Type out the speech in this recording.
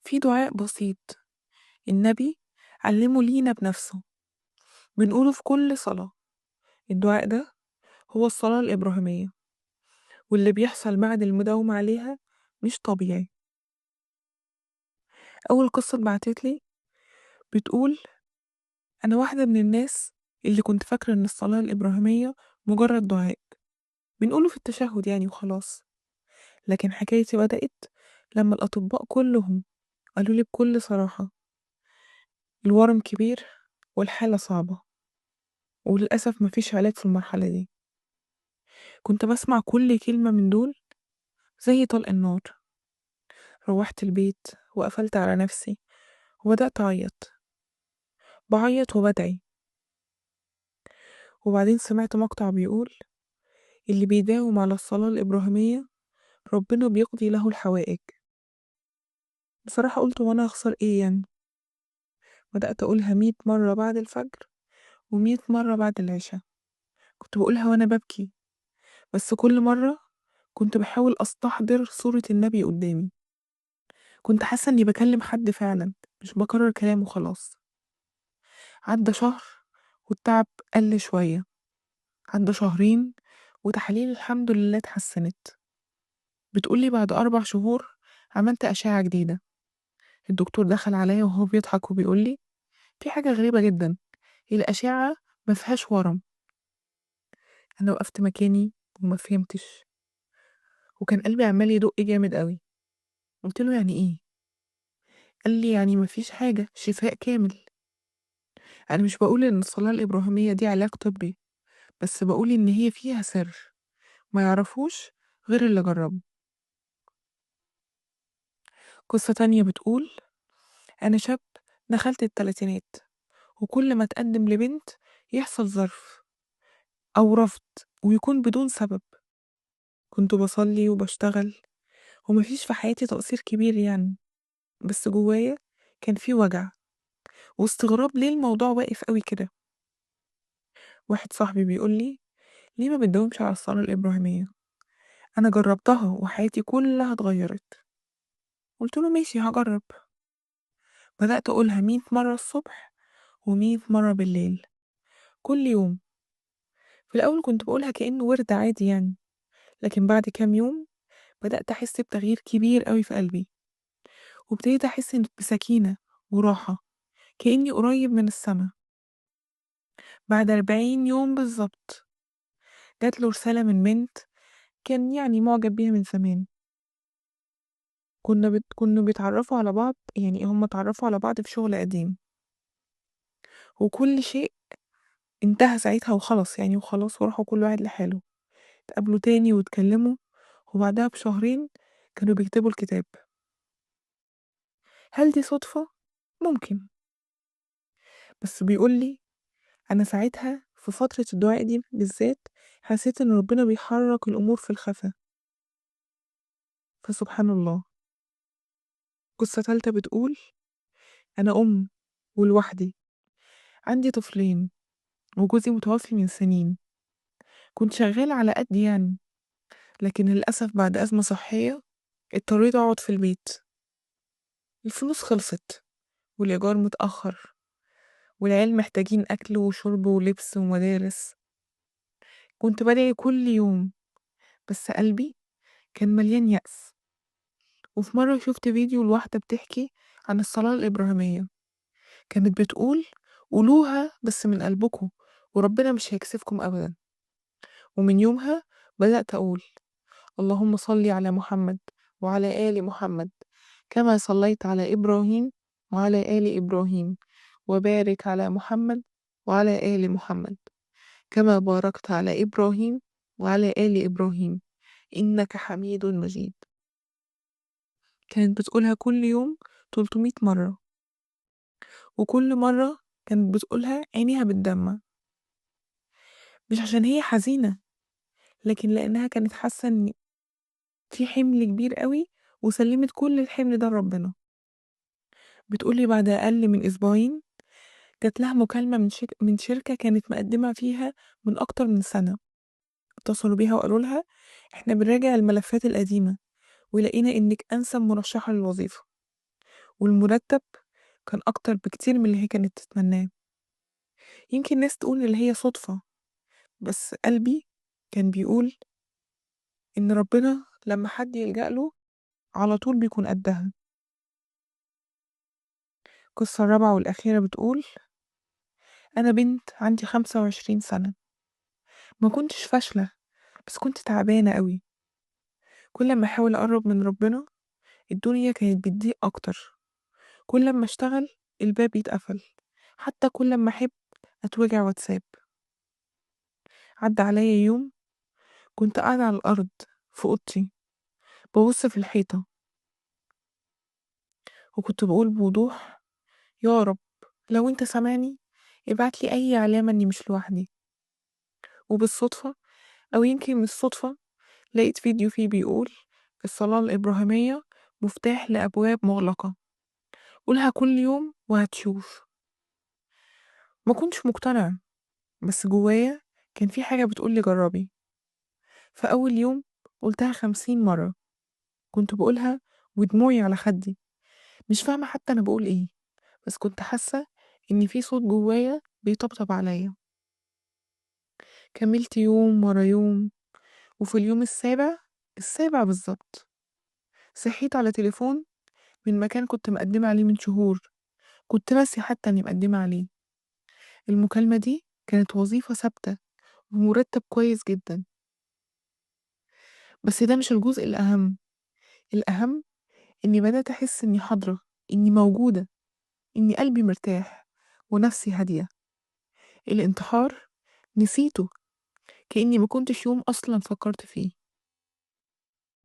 في دعاء بسيط النبي علمه لينا بنفسه، بنقوله في كل صلاة. الدعاء ده هو الصلاة الإبراهيمية، واللي بيحصل بعد المداومة عليها مش طبيعي. أول قصة اتبعتتلي بتقول: أنا واحدة من الناس اللي كنت فاكرة إن الصلاة الإبراهيمية مجرد دعاء بنقوله في التشهد يعني وخلاص، لكن حكايتي بدأت لما الأطباء كلهم قالوا لي بكل صراحة: الورم كبير والحالة صعبة، وللأسف مفيش علاج في المرحلة دي. كنت بسمع كل كلمة من دول زي طلق النار. روحت البيت وقفلت على نفسي وبدأت أعيط، بعيط وبدعي. وبعدين سمعت مقطع بيقول: اللي بيداوم على الصلاة الإبراهيمية ربنا بيقضي له الحوائج. بصراحة قلت: وانا هخسر ايه يعني؟ بدأت أقولها 100 مرة بعد الفجر و100 مرة بعد العشاء. كنت بقولها وانا ببكي، بس كل مرة كنت بحاول أستحضر صورة النبي قدامي. كنت حاسة إني بكلم حد فعلا، مش بكرر كلامه خلاص. عدى شهر والتعب قل شوية، عدى شهرين وتحاليل الحمد لله اتحسنت. بتقولي بعد 4 شهور عملت أشعة جديدة. الدكتور دخل عليا وهو بيضحك وبيقولي: في حاجة غريبة جدا، الأشعة مفيهاش ورم. أنا وقفت مكاني وما فهمتش، وكان قلبي عمال يدق جامد قوي. قلت له: يعني إيه؟ قال لي: يعني مفيش حاجة، شفاء كامل. أنا مش بقول إن الصلاة الإبراهيمية دي علاج طبي، بس بقول إن هي فيها سر ما يعرفوش غير اللي جربه. قصة تانية بتقول: أنا شاب دخلت التلاتينات، وكل ما أتقدم لبنت يحصل ظرف أو رفض ويكون بدون سبب. كنت بصلي وبشتغل ومفيش في حياتي تقصير كبير يعني، بس جوايا كان في وجع واستغراب ليه الموضوع واقف قوي كده. واحد صاحبي بيقولي: ليه ما بتداومش على الصلاة الإبراهيمية؟ أنا جربتها وحياتي كلها اتغيرت. قلت له: ماشي هجرب. بدأت أقولها 100 مرة الصبح و100 مرة بالليل كل يوم. في الأول كنت بقولها كأنه ورد عادي يعني، لكن بعد كام يوم بدأت أحس بتغيير كبير قوي في قلبي، وابتديت أحس بسكينة وراحة، كأني قريب من السما. بعد 40 يوم بالظبط جات له رسالة من بنت كان يعني معجب بيها من زمان. كنا بيتعرفوا على بعض، يعني هما اتعرفوا على بعض في شغل قديم، وكل شيء انتهى ساعتها وخلص يعني وخلاص، وراحوا كل واحد لحاله. اتقابلوا تاني واتكلموا، وبعدها بشهرين كانوا بيكتبوا الكتاب. هل دي صدفة؟ ممكن. بس بيقولي: أنا ساعتها في فترة الدعاء دي بالذات حسيت إن ربنا بيحرك الأمور في الخفا. فسبحان الله. قصة تالتة بتقول: أنا أم ولوحدي، عندي طفلين، وجوزي متوفي من سنين. كنت شغالة على قد يعني، لكن للأسف بعد أزمة صحية اضطريت أقعد في البيت. الفلوس خلصت، والإيجار متأخر، والعيال محتاجين أكل وشرب ولبس ومدارس. كنت بدعي كل يوم، بس قلبي كان مليان يأس. وفي مرة شفت فيديو لواحدة بتحكي عن الصلاة الإبراهيمية، كانت بتقول: قولوها بس من قلبكم وربنا مش هيكسفكم أبدا. ومن يومها بدأت أقول: اللهم صل على محمد وعلى آل محمد كما صليت على إبراهيم وعلى آل إبراهيم، وبارك على محمد وعلى آل محمد كما باركت على إبراهيم وعلى آل إبراهيم إنك حميد مجيد. كانت بتقولها كل يوم 300 مرة، وكل مرة كانت بتقولها عينيها بتدمع، مش عشان هي حزينة، لكن لأنها كانت حاسة إن في حمل كبير قوي وسلمت كل الحمل ده لربنا. بتقولي بعد أقل من أسبوعين جات لها مكالمة من شركة كانت مقدمة فيها من أكتر من سنة. اتصلوا بيها وقالوا لها: احنا بنراجع الملفات القديمة ولقينا إنك أنسب مرشحة للوظيفة، والمرتب كان أكتر بكتير من اللي هي كانت تتمناه. يمكن ناس تقول اللي هي صدفة، بس قلبي كان بيقول إن ربنا لما حد يلجأ له على طول بيكون قدها. القصة الرابعة والأخيرة بتقول: أنا بنت عندي 25 سنة، ما كنتش فاشلة، بس كنت تعبانة قوي. كل ما أحاول أقرب من ربنا الدنيا كانت بتضيق أكتر، كل ما أشتغل الباب يتقفل، حتى كل ما أحب أتوجع وأتساب. عدى عليا يوم كنت قاعدة على الأرض في أوضتي ببص في الحيطة، وكنت بقول بوضوح: يا رب لو انت سامعني ابعتلي أي علامة إني مش لوحدي. وبالصدفة، أو يمكن مش صدفة، لقيت فيديو فيه بيقول: الصلاة الإبراهيمية مفتاح لأبواب مغلقة، قولها كل يوم وهتشوف. ما كنتش مقتنع، بس جوايا كان في حاجة بتقولي جربي. فأول يوم قلتها 50 مرة، كنت بقولها ودموعي على خدي، مش فاهمة حتى أنا بقول إيه، بس كنت حاسة إن في صوت جوايا بيطبطب عليا. كملت يوم ورا يوم، وفي اليوم السابع بالظبط صحيت على تليفون من مكان كنت مقدمة عليه من شهور، كنت ناسية حتى إني مقدمة عليه. المكالمة دي كانت وظيفة ثابتة ومرتب كويس جدا. بس ده مش الجزء الأهم. الأهم إني بدأت أحس إني حاضرة، إني موجودة، إني قلبي مرتاح ونفسي هادية. الانتحار نسيته، كأني ما كنتش يوم أصلا فكرت فيه.